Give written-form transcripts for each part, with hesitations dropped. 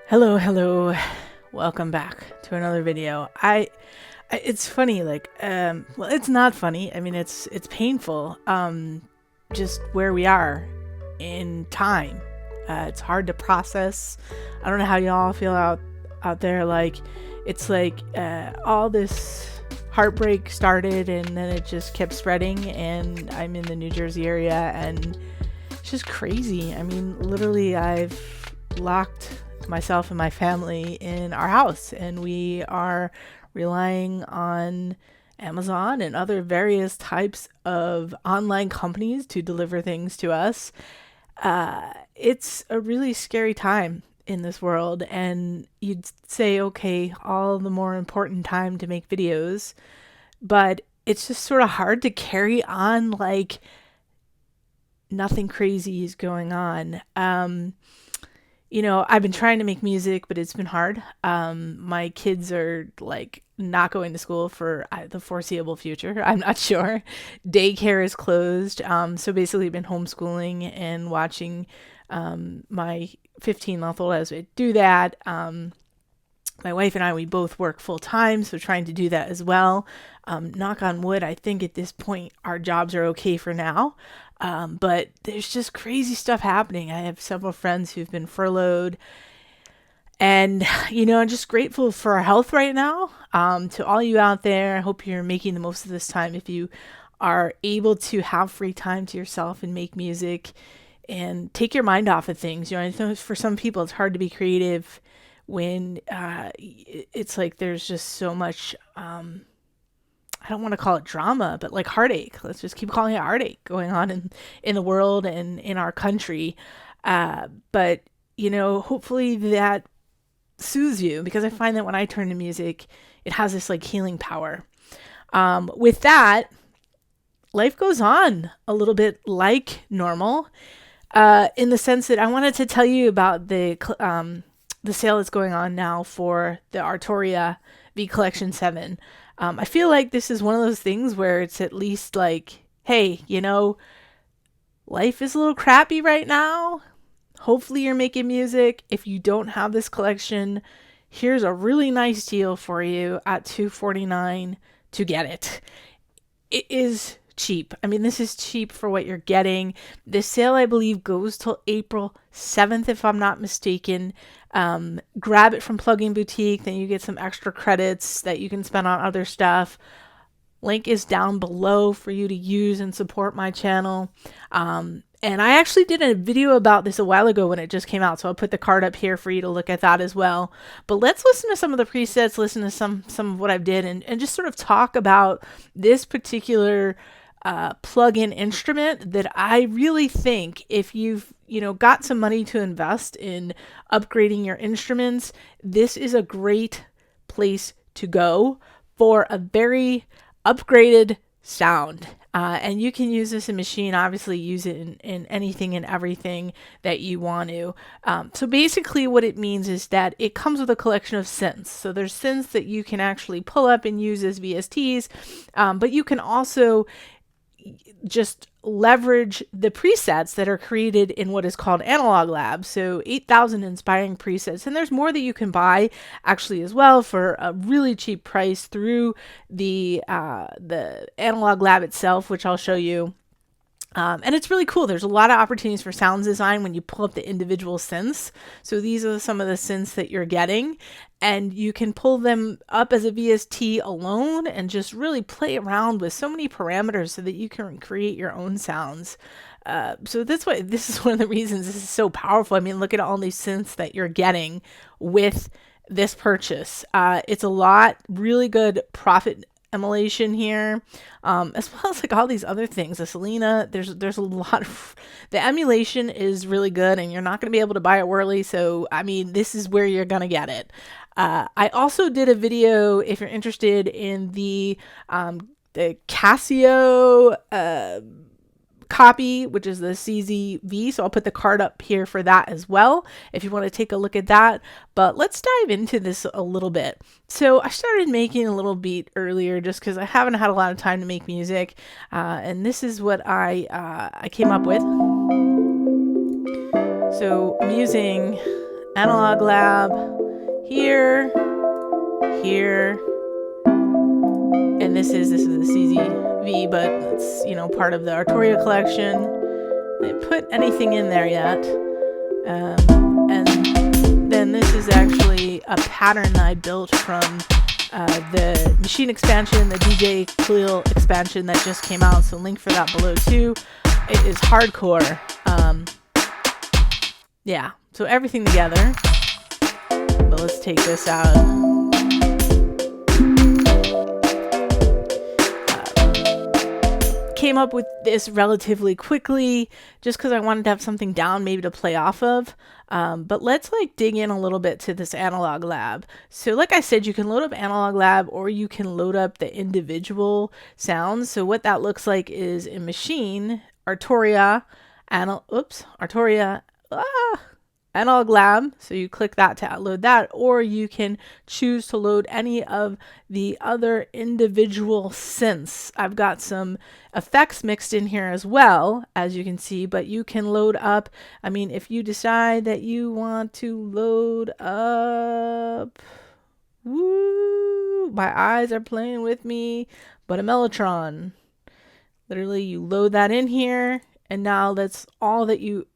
Hello, welcome back to another video. It's funny, like, well, it's not funny. I mean, it's painful. Just where we are in time. It's hard to process. I don't know how y'all feel out there. Like, it's like all this heartbreak started, and then it just kept spreading. And I'm in the New Jersey area, and it's just crazy. I mean, literally, I've locked myself and my family in our house, and we are relying on Amazon and other various types of online companies to deliver things to us. It's a really scary time in this world, and you'd say, okay, all the more important time to make videos, but it's just sort of hard to carry on like nothing crazy is going on. I've been trying to make music, but it's been hard. My kids are like not going to school for the foreseeable future. I'm not sure. Daycare is closed. So basically I've been homeschooling and watching my 15-month-old as we do that. My wife and I, we both work full time, so trying to do that as well. Knock on wood, I think at this point our jobs are okay for now. But there's just crazy stuff happening. I have several friends who've been furloughed, and I'm just grateful for our health right now. To all you out there, I hope you're making the most of this time. If you are able to have free time to yourself and make music and take your mind off of things. I know for some people it's hard to be creative when it's like there's just so much I don't want to call it drama, but like heartache. Let's just keep calling it heartache going on in the world and in our country. But hopefully that soothes you, because I find that when I turn to music, it has this like healing power. With that, life goes on a little bit like normal, in the sense that I wanted to tell you about the sale that's going on now for the Arturia V Collection 7. I feel like this is one of those things where it's at least like, hey, life is a little crappy right now. Hopefully you're making music. If you don't have this collection, here's a really nice deal for you at $249 to get it. It is cheap. I mean, this is cheap for what you're getting. This sale, I believe, goes till April 7th, if I'm not mistaken. Grab it from Plugin Boutique, then you get some extra credits that you can spend on other stuff. Link is down below for you to use and support my channel. And I actually did a video about this a while ago when it just came out, so I'll put the card up here for you to look at that as well. But let's listen to some of the presets, listen to some of what I've did, and just sort of talk about this particular plug-in instrument that I really think if you've got some money to invest in upgrading your instruments, this is a great place to go for a very upgraded sound. And you can use this in machine, obviously use it in anything and everything that you want to. So basically what it means is that it comes with a collection of synths. So there's synths that you can actually pull up and use as VSTs, but you can also just leverage the presets that are created in what is called Analog Lab. So 8,000 inspiring presets. And there's more that you can buy actually as well for a really cheap price through the Analog Lab itself, which I'll show you. And it's really cool. There's a lot of opportunities for sound design when you pull up the individual synths. So these are some of the synths that you're getting, and you can pull them up as a VST alone and just really play around with so many parameters so that you can create your own sounds. So this is one of the reasons this is so powerful. I mean, look at all these synths that you're getting with this purchase. It's a lot, really good profit emulation here, as well as like all these other things. The Selena, there's a lot of, the emulation is really good, and you're not going to be able to buy it whirly. So I mean, this is where you're going to get it. I also did a video, if you're interested in the Casio copy, which is the CZV. So I'll put the card up here for that as well, if you want to take a look at that. But let's dive into this a little bit. So I started making a little beat earlier just because I haven't had a lot of time to make music. And this is what I came up with. So I'm using Analog Lab here, here, and this is a CZV, but it's, you know, part of the Arturia Collection. I didn't put anything in there yet. And then this is actually a pattern that I built from the machine expansion, the DJ Cleel expansion that just came out, so link for that below too. It is hardcore. Yeah, so everything together. But let's take this out. Came up with this relatively quickly just because I wanted to have something down maybe to play off of. But let's like dig in a little bit to this Analog Lab. So like I said, you can load up Analog Lab or you can load up the individual sounds. So what that looks like is a machine, Arturia Analog Lab. So you click that to load that, or you can choose to load any of the other individual synths. I've got some effects mixed in here as well, as you can see, but you can load up, I mean, if you decide that you want to load up, woo, my eyes are playing with me, but a Mellotron. Literally, you load that in here, and now that's all that you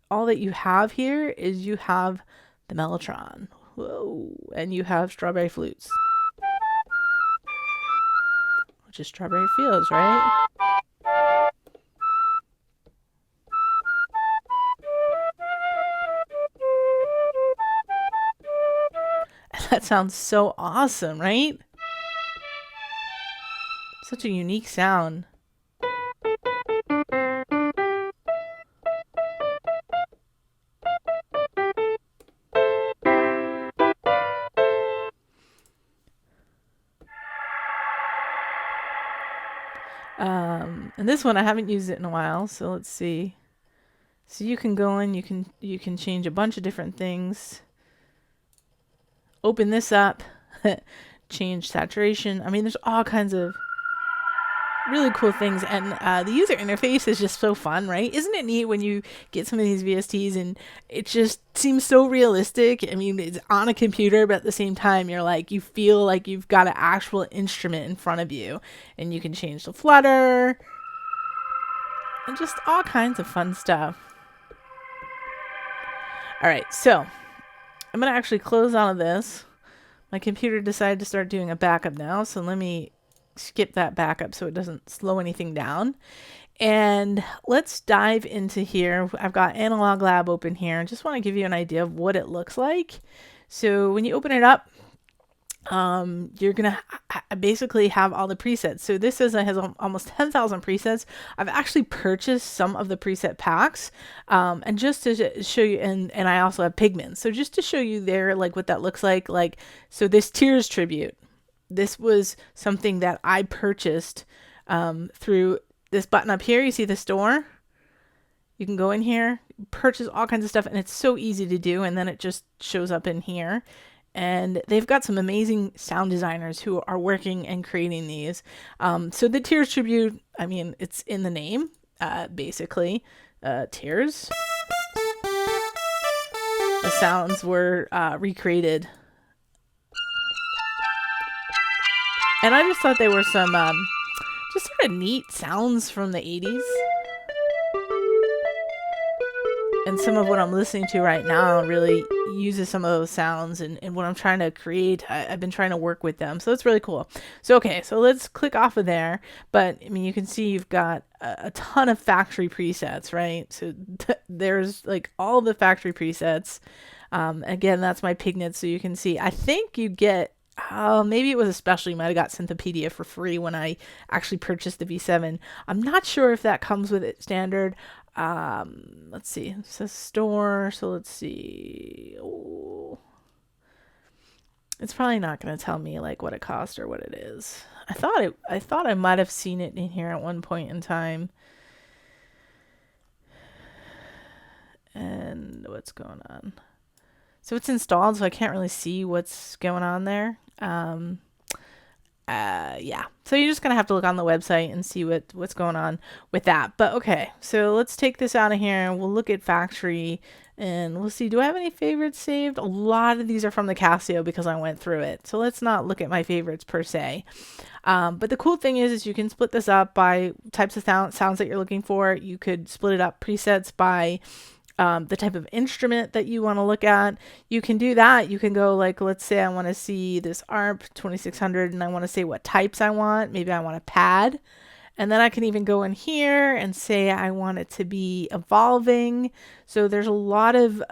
have here is you have the Mellotron. Whoa. And you have strawberry flutes. Which is Strawberry Fields, right? That sounds so awesome, right? Such a unique sound. And this one I haven't used it in a while, so let's see. So you can go in, you can change a bunch of different things. Open this up, change saturation. I mean, there's all kinds of really cool things, and the user interface is just so fun, right? Isn't it neat when you get some of these VSTs and it just seems so realistic? I mean, it's on a computer, but at the same time, you're like, you feel like you've got an actual instrument in front of you, and you can change the flutter and just all kinds of fun stuff. All right, so I'm gonna actually close out of this. My computer decided to start doing a backup now, so let me skip that backup so it doesn't slow anything down. And let's dive into here. I've got Analog Lab open here. I just want to give you an idea of what it looks like. So when you open it up, you're gonna basically have all the presets. So this has almost 10,000 presets. I've actually purchased some of the preset packs, and just to show you, and I also have Pigments. So just to show you there, like what that looks like. So this Tears tribute. This was something that I purchased through this button up here. You see the store? You can go in here, purchase all kinds of stuff, and it's so easy to do, and then it just shows up in here. And they've got some amazing sound designers who are working and creating these. So the Tears tribute, I mean, it's in the name, basically. Tears. The sounds were recreated. And I just thought they were some just sort of neat sounds from the 80s. And some of what I'm listening to right now really uses some of those sounds, and what I'm trying to create, I've been trying to work with them. So it's really cool. So, okay, so let's click off of there. But, I mean, you can see you've got a ton of factory presets, right? So there's like all the factory presets. Again, that's my Pigments. So you can see, I think you get, maybe it was especially, might have got Synthopedia for free when I actually purchased the V7. I'm not sure if that comes with it standard. Let's see. It says store, so let's see. Oh. It's probably not going to tell me like what it cost or what it is. I thought I might have seen it in here at one point in time. And what's going on? So it's installed, so I can't really see what's going on there. Yeah, so you're just gonna have to look on the website and see what's going on with that. But okay, so let's take this out of here and we'll look at factory And we'll see, do I have any favorites saved? A lot of these are from the Casio because I went through it. So let's not look at my favorites per se. But the cool thing is you can split this up by types of sounds that you're looking for. You could split it up presets by the type of instrument that you want to look at. You can do that. You can go like, let's say I want to see this ARP 2600 and I want to say what types I want. Maybe I want a pad. And then I can even go in here and say I want it to be evolving. So there's a lot of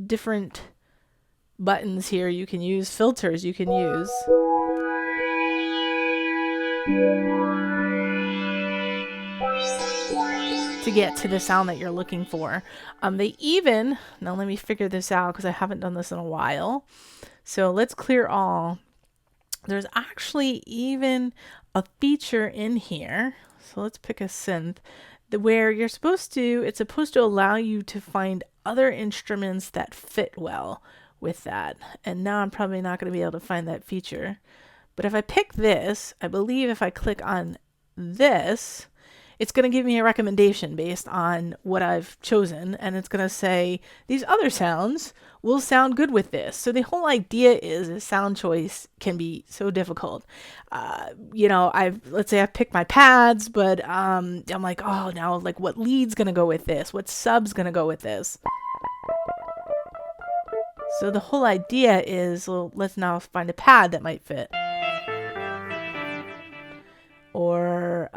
different buttons here you can use, filters you can use. To get to the sound that you're looking for. They even, now let me figure this out because I haven't done this in a while. So let's clear all. There's actually even a feature in here. So let's pick a synth where you're supposed to, it's supposed to allow you to find other instruments that fit well with that. And now I'm probably not going to be able to find that feature. But if I pick this, I believe if I click on this, it's going to give me a recommendation based on what I've chosen. And it's going to say these other sounds will sound good with this. So the whole idea is sound choice can be so difficult. You know, let's say I picked my pads, but I'm like, oh, now like what lead's going to go with this? What sub's going to go with this? So the whole idea is, well, let's now find a pad that might fit. Or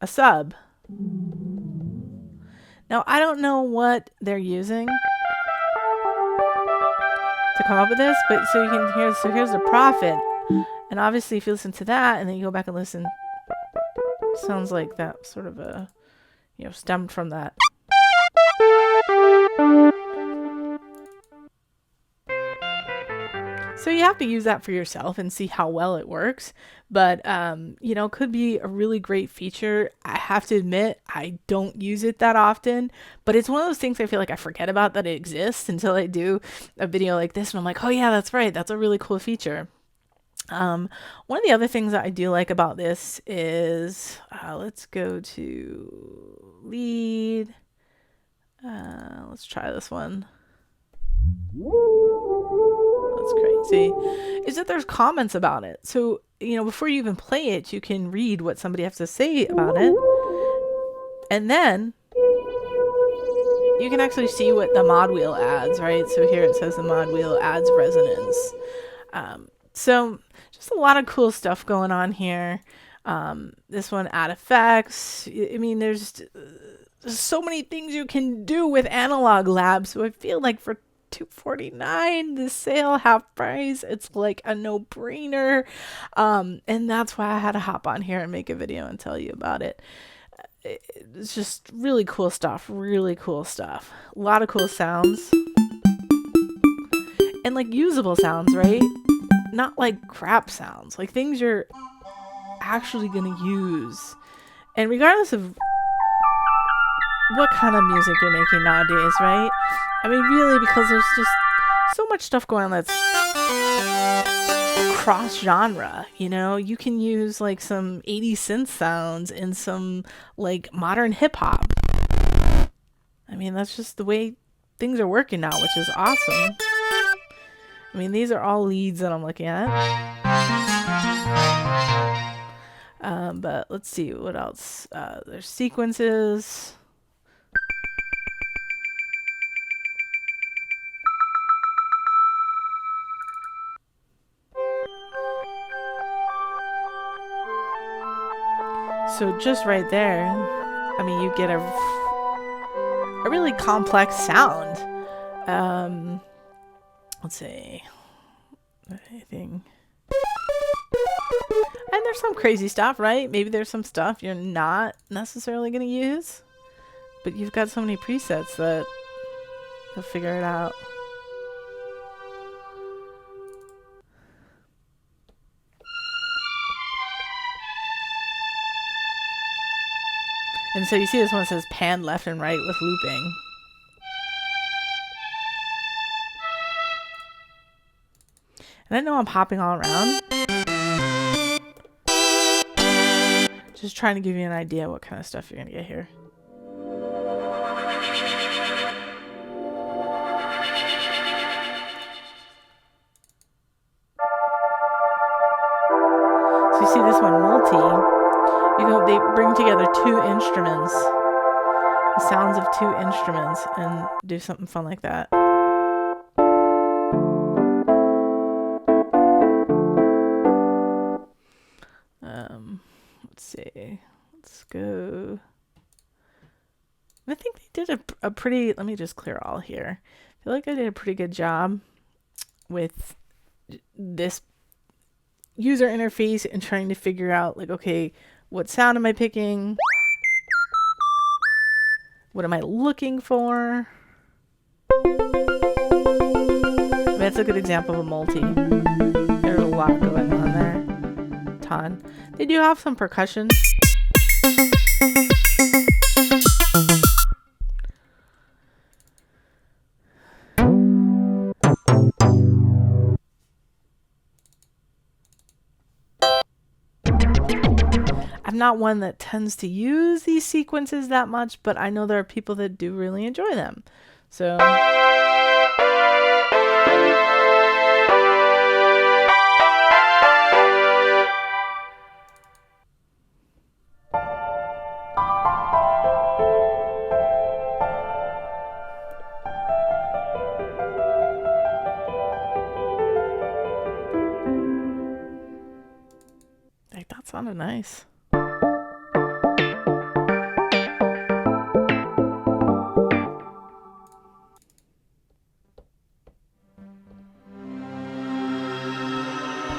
a sub. Now, I don't know what they're using to come up with this, but so you can hear, so here's the profit. And obviously if you listen to that and then you go back and listen, it sounds like that sort of a, you know, stemmed from that. So you have to use that for yourself and see how well it works. But, you know, could be a really great feature. I have to admit, I don't use it that often, but it's one of those things I feel like I forget about that it exists until I do a video like this. And I'm like, oh yeah, that's right. That's a really cool feature. One of the other things that I do like about this is, let's go to lead. Let's try this one. That's crazy. Is that there's comments about it. So, you know, before you even play it, you can read what somebody has to say about it. And then you can actually see what the mod wheel adds, right? So here it says the mod wheel adds resonance. So just a lot of cool stuff going on here. This one, add effects. I mean, there's so many things you can do with Analog Lab. So I feel like for $249, the sale half price, it's like a no-brainer. And that's why I had to hop on here and make a video and tell you about it. It's just really cool stuff. Really cool stuff. A lot of cool sounds. And like usable sounds, right? Not like crap sounds. Like things you're actually gonna use. And regardless of what kind of music you're making nowadays, right? I mean, really, because there's just so much stuff going on that's cross-genre, you know? You can use, like, some 80s synth sounds in some, like, modern hip-hop. I mean, that's just the way things are working now, which is awesome. I mean, these are all leads that I'm looking at. But let's see, what else? There's sequences. So just right there, I mean, you get a really complex sound. Let's see, anything. And there's some crazy stuff, right? Maybe there's some stuff you're not necessarily going to use, but you've got so many presets that you'll figure it out. And so you see this one says pan left and right with looping. And I know I'm hopping all around. Just trying to give you an idea what kind of stuff you're going to get here. see this one, multi. They bring together two instruments, the sounds of two instruments, and do something fun like that. Let's see. Let's go. I think they did a pretty, let me just clear all here. I feel like I did a pretty good job with this user interface and trying to figure out, like, okay, what sound am I picking? What am I looking for? That's a good example of a multi. There's a lot going on there. Ton. They do have some percussion. I'm not one that tends to use these sequences that much, but I know there are people that do really enjoy them. So like, that sounded nice.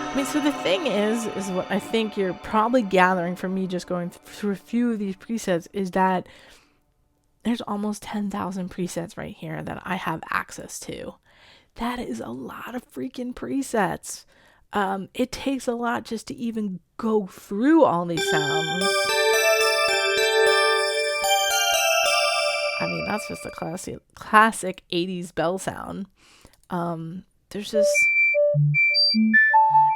I mean, so the thing is what I think you're probably gathering from me just going through a few of these presets is that there's almost 10,000 presets right here that I have access to. That is a lot of freaking presets. It takes a lot just to even go through all these sounds. I mean, that's just a classic 80s bell sound. There's just...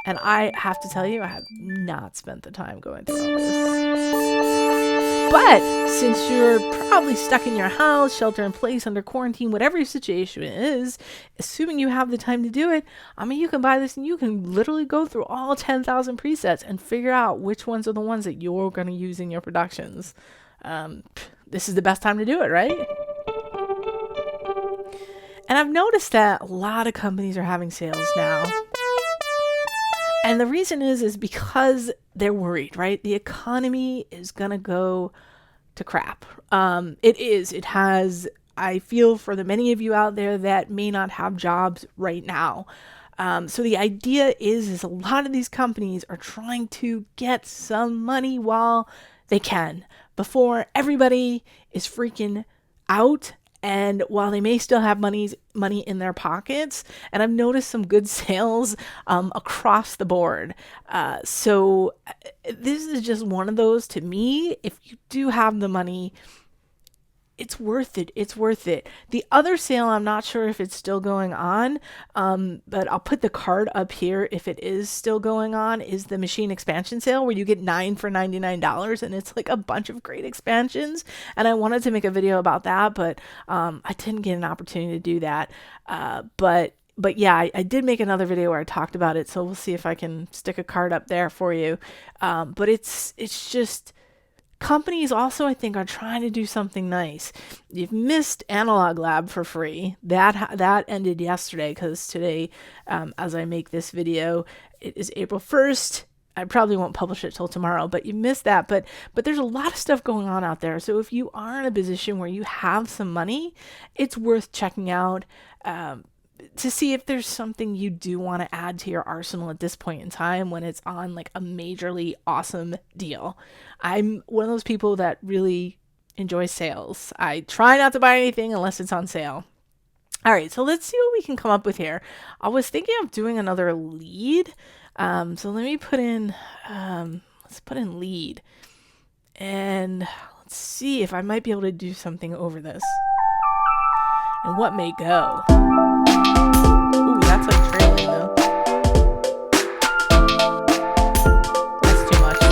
And I have to tell you, I have not spent the time going through all this. But since you're probably stuck in your house, shelter in place, under quarantine, whatever your situation is, assuming you have the time to do it, I mean, you can buy this and you can literally go through all 10,000 presets and figure out which ones are the ones that you're going to use in your productions. This is the best time to do it, right? And I've noticed that a lot of companies are having sales now. And the reason is because they're worried, right? The economy is going to go to crap. It has, I feel for the many of you out there that may not have jobs right now. So the idea is a lot of these companies are trying to get some money while they can before everybody is freaking out. And while they may still have money in their pockets, and I've noticed some good sales across the board. So this is just one of those, to me, if you do have the money, it's worth it. It's worth it. The other sale, I'm not sure if it's still going on, but I'll put the card up here if it is still going on, is the machine expansion sale where you get 9 for $99 and it's like a bunch of great expansions. And I wanted to make a video about that, but I didn't get an opportunity to do that. But yeah, I did make another video where I talked about it, so we'll see if I can stick a card up there for you. But it's just... Companies also, I think, are trying to do something nice. You've missed Analog Lab for free. That ended yesterday because today, as I make this video, it is April 1st. I probably won't publish it till tomorrow, but you missed that. But there's a lot of stuff going on out there. So if you are in a position where you have some money, it's worth checking out to see if there's something you do want to add to your arsenal at this point in time when it's on like a majorly awesome deal. I'm one of those people that really enjoys sales. I try not to buy anything unless it's on sale. All right, so let's see what we can come up with here. I was thinking of doing another lead. So let me put in, let's put in lead. And let's see if I might be able to do something over this. And what may go. Ooh, that's like trailing though. That's too much. I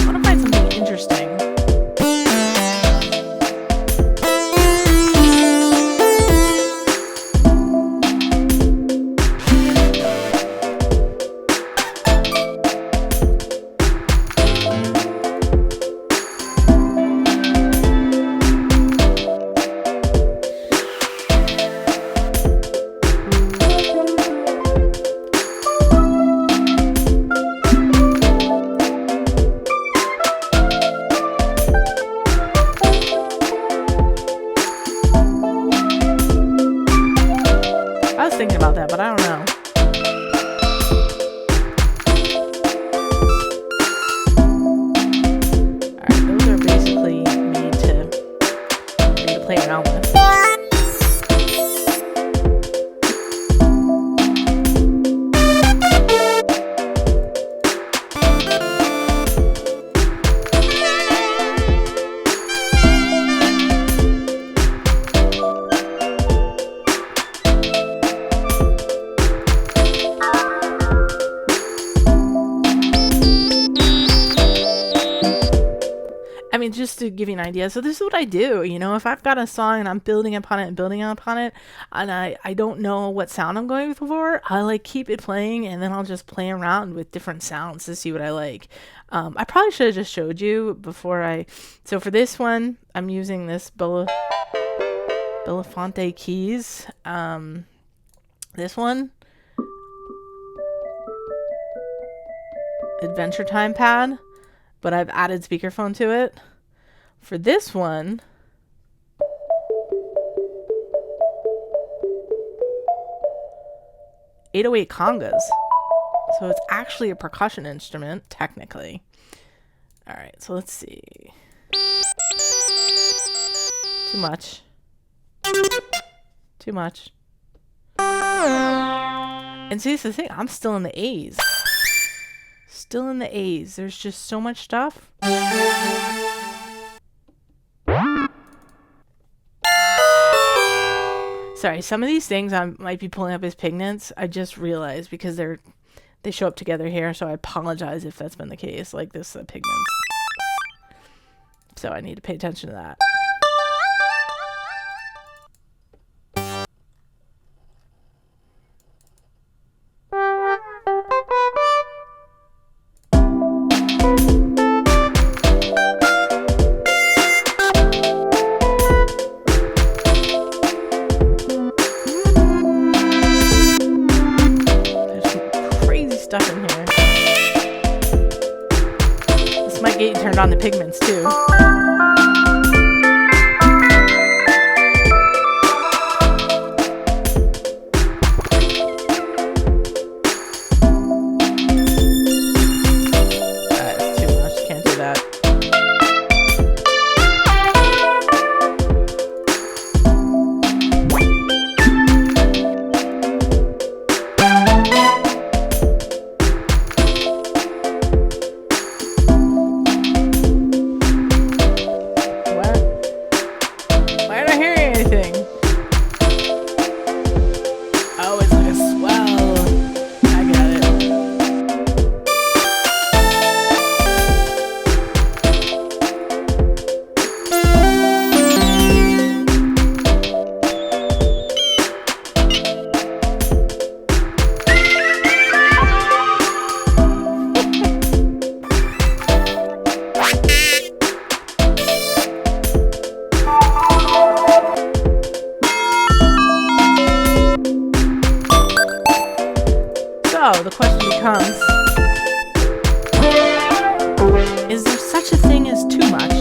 want to find something interesting. thinking about that, but I don't know. Alright, those are basically made to play around with. I mean, just to give you an idea, so this is what I do, you know, if I've got a song and I'm building upon it and building upon it, and I don't know what sound I'm going for, I like keep it playing, and then I'll just play around with different sounds to see what I like. I probably should have just showed you before so for this one, I'm using this Belafonte keys. This one, Adventure Time pad, but I've added speakerphone to it. For this one, .808 congas. So it's actually a percussion instrument, technically. All right, so let's see. Too much. Too much. And see, this is the thing. I'm still in the A's. Still in the A's. There's just so much stuff. Sorry, some of these things I might be pulling up as Pigments. I just realized because they show up together here, so I apologize if that's been the case. Like this, Pigments. So I need to pay attention to that. Stuff in here. This might get you turned on to Pigments too. That's too much. Can't do that. So the question becomes, is there such a thing as too much?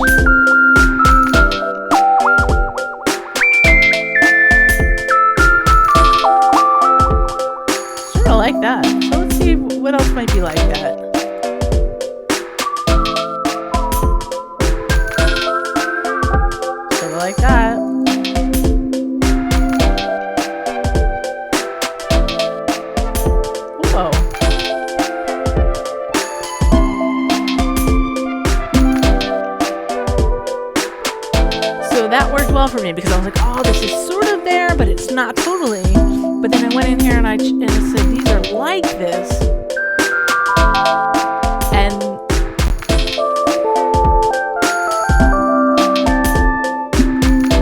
Sort of like that. So let's see what else might be like that. Sort of like that. Whoa. So that worked well for me because I was like, oh, this is sort of there, but it's not totally. But then I went in here and I said, these are like this. And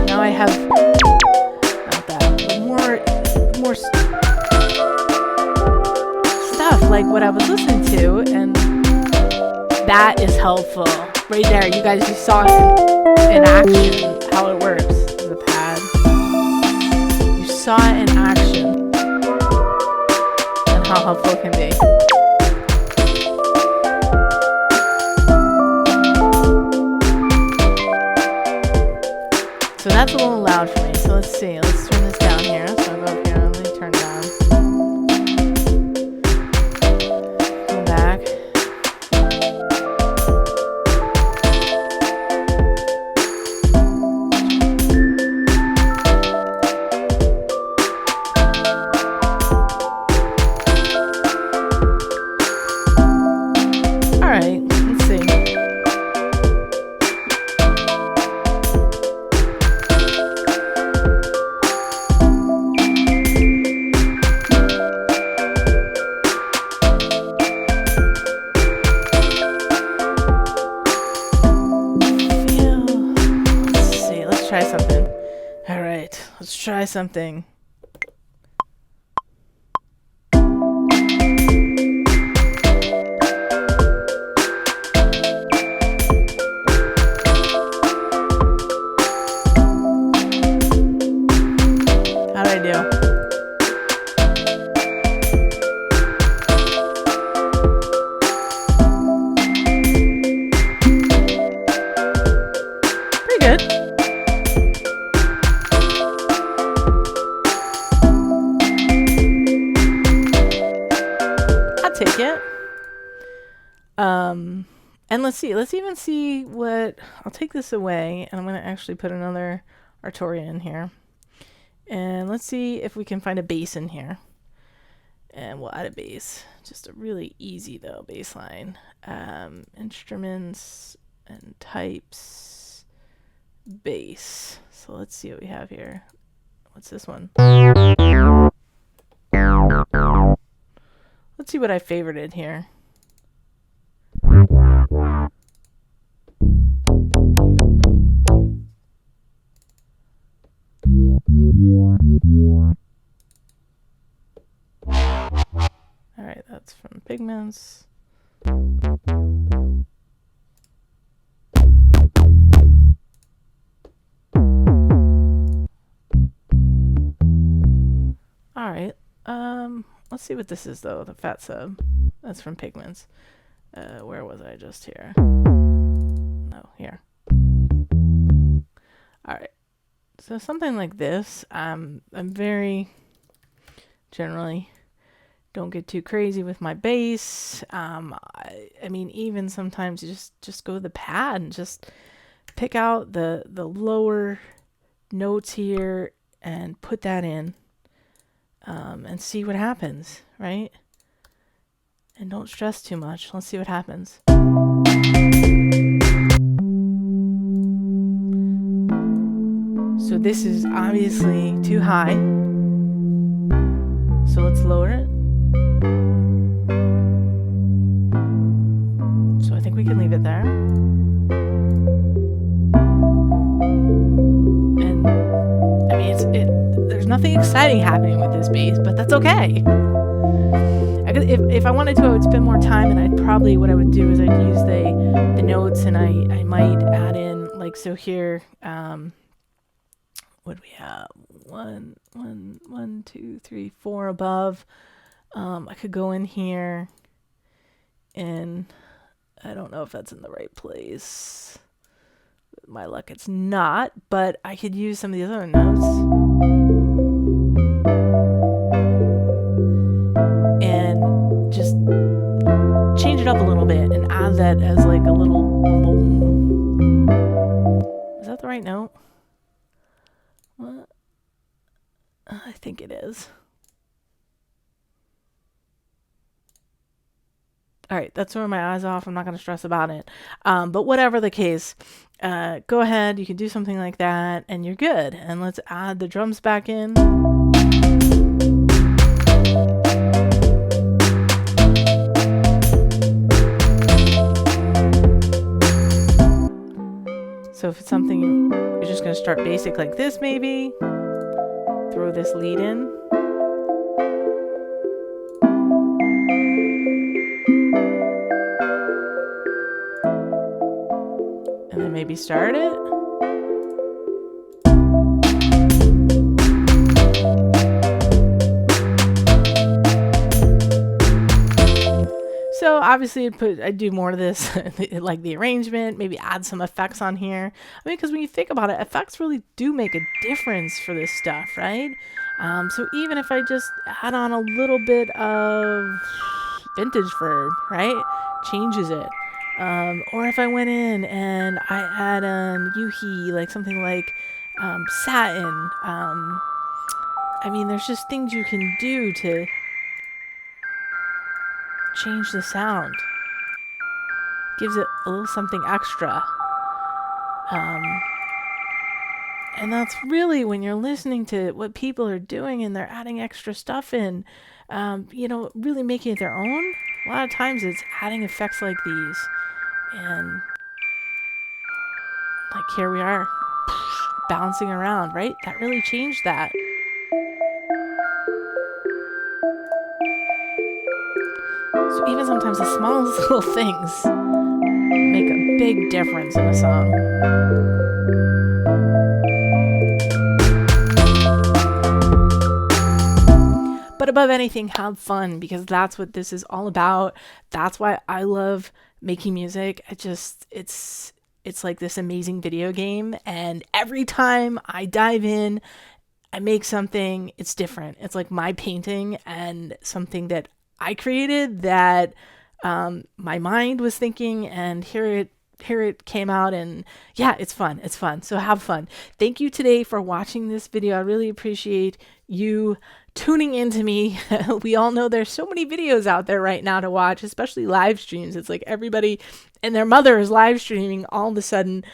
now I have, not that, more stuff like what I was listening to, and that is helpful. Right there, you guys, you saw it in action, how it works, the pad. You saw it in action, and how helpful it can be. So that's a little loud for me, so let's see, let's turn this down here. So I'll go up here and let me turn it down. something. How did I do? Pretty good. I'll take it. And let's even see what, I'll take this away and I'm going to actually put another Arturia in here. And let's see if we can find a bass in here. And we'll add a bass. Just a really easy though bass line. Instruments and types, bass. So let's see what we have here. What's this one? Let's see what I favorited here. Alright, that's from Pigments. Alright, let's see what this is though, the fat sub. That's from Pigments. Where was I just here? No, here. Alright, so something like this. I'm very, generally, don't get too crazy with my bass. I mean, even sometimes you just go to the pad and just pick out the lower notes here and put that in, and see what happens, right? And don't stress too much. Let's see what happens. So this is obviously too high. So let's lower it. So I think we can leave it there. And I mean, there's nothing exciting happening with this bass, but that's okay. If I wanted to, I would spend more time, and what I would do is I'd use the notes, and I might add in, like, so here, what do we have? 1, 2, 3, 4 above. I could go in here, and I don't know if that's in the right place. With my luck, it's not, but I could use some of the other notes. And just change it up a little bit and add that as like a little boom. Is that the right note? What? I think it is. All right, that's where my eyes off. I'm not going to stress about it. But whatever the case, go ahead. You can do something like that, and you're good. And let's add the drums back in. So if it's something you're just going to start basic like this, maybe throw this lead in. And then maybe start it. So obviously I'd do more of this, like the arrangement, maybe add some effects on here. I mean, because when you think about it, effects really do make a difference for this stuff, right? So even if I just add on a little bit of vintage verb, right? Changes it. Or if I went in and I add an yuhi, like something like satin. I mean, there's just things you can do to change the sound. Gives it a little something extra. And that's really when you're listening to what people are doing and they're adding extra stuff in, really making it their own. A lot of times it's adding effects like these. And like here we are bouncing around, right? That really changed that. even sometimes the smallest little things make a big difference in a song. But above anything, have fun, because that's what this is all about. That's why I love making music. It's like this amazing video game, and every time I dive in, I make something, it's different. It's like my painting and something that I created that my mind was thinking, and here it came out, and yeah, it's fun. It's fun. So have fun. Thank you today for watching this video. I really appreciate you tuning into me. We all know there's so many videos out there right now to watch, especially live streams. It's like everybody and their mother is live streaming all of a sudden,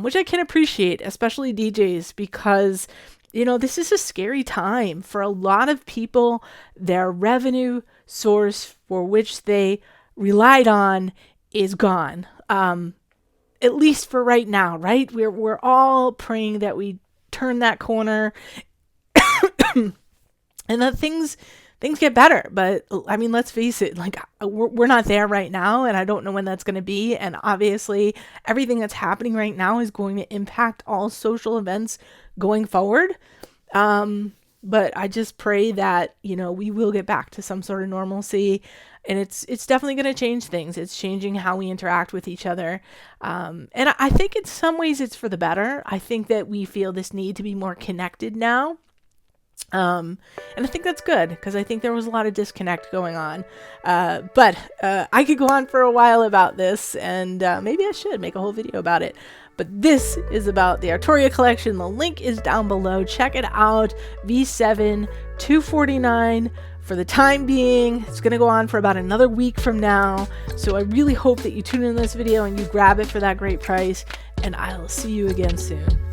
which I can appreciate, especially DJs, because this is a scary time for a lot of people. Their revenue source for which they relied on is gone. At least for right now, right? We're all praying that we turn that corner and that things get better. But I mean, let's face it, like we're not there right now, and I don't know when that's going to be. And obviously everything that's happening right now is going to impact all social events going forward. But I just pray that, we will get back to some sort of normalcy, and it's definitely going to change things. It's changing how we interact with each other. And I think in some ways it's for the better. I think that we feel this need to be more connected now. And I think that's good, because I think there was a lot of disconnect going on. But I could go on for a while about this, and maybe I should make a whole video about it. But this is about the Arturia Collection. The link is down below. Check it out. V7, $249 for the time being. It's going to go on for about another week from now. So I really hope that you tune in this video and you grab it for that great price. And I'll see you again soon.